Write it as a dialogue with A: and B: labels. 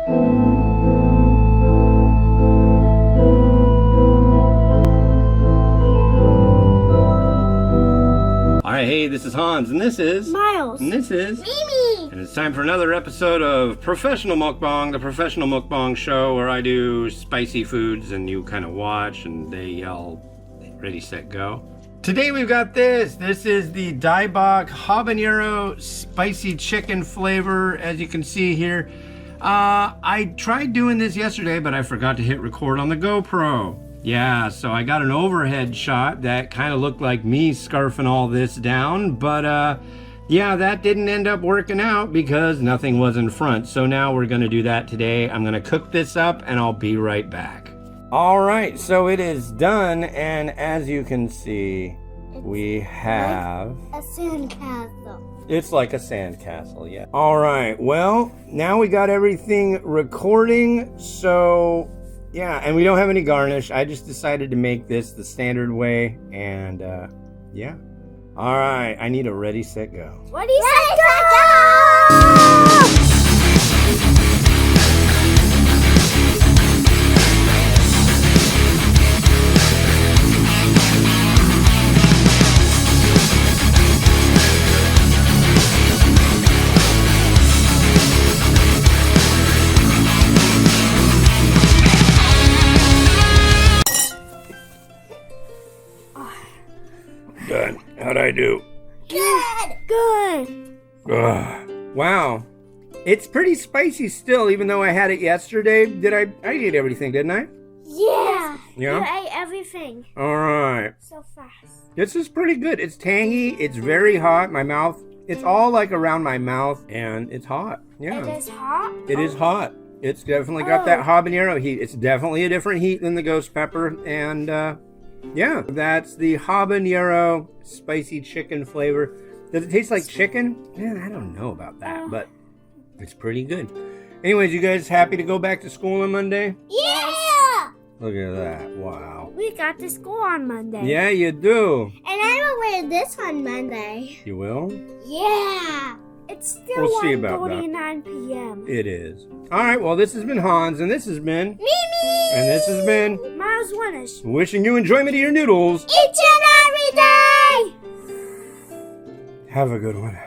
A: Alright, hey, this is Hans, and this is...
B: Miles.
A: And this is...
B: Mimi.
A: And it's time for another episode of Professional Mukbang, the Professional Mukbang show where I do spicy foods and you kind of watch and they yell, ready, set, go. Today we've got this. This is the Daebak Habanero spicy chicken flavor, as you can see here. I tried doing this yesterday, but I forgot to hit record on the GoPro. Yeah, so I got an overhead shot that kind of looked like me scarfing all this down, but yeah, that didn't end up working out because nothing was in front. So now we're gonna do that today. I'm gonna cook this up and I'll be right back. All right, so it is done, and as you can see, we have...
B: Like a sandcastle.
A: It's like a sandcastle, yeah. All right, well, now we got everything recording, so... Yeah, and we don't have any garnish. I just decided to make this the standard way, and yeah. All right, I need a ready, set, go.
B: Ready, set, go!
A: Done. How'd I do?
B: Good.
A: Wow. It's pretty spicy still, even though I had it yesterday. I ate everything, didn't I?
B: Yeah.
A: Yeah?
B: You ate everything.
A: All right.
B: So fast.
A: This is pretty good. It's tangy. It's very hot. My mouth, it's all like around my mouth, and it's hot. Yeah.
B: It is hot?
A: It is hot. It's definitely got that habanero heat. It's definitely a different heat than the ghost pepper, and yeah, that's the habanero spicy chicken flavor. Does it taste like chicken? Man, I don't know about that, but it's pretty good. Anyways, you guys happy to go back to school on Monday?
B: Yeah!
A: Look at that. Wow.
B: We got to school on Monday.
A: Yeah, you do.
B: And I will wear this on Monday.
A: You will?
B: Yeah! It's still
A: We'll see about
B: 1:49 p.m.
A: It is. All right, well, this has been Hans, and this has been...
B: Mimi!
A: And this has been...
B: Miles Winnish.
A: Wishing you enjoyment of your noodles.
B: Each and every day!
A: Have a good one.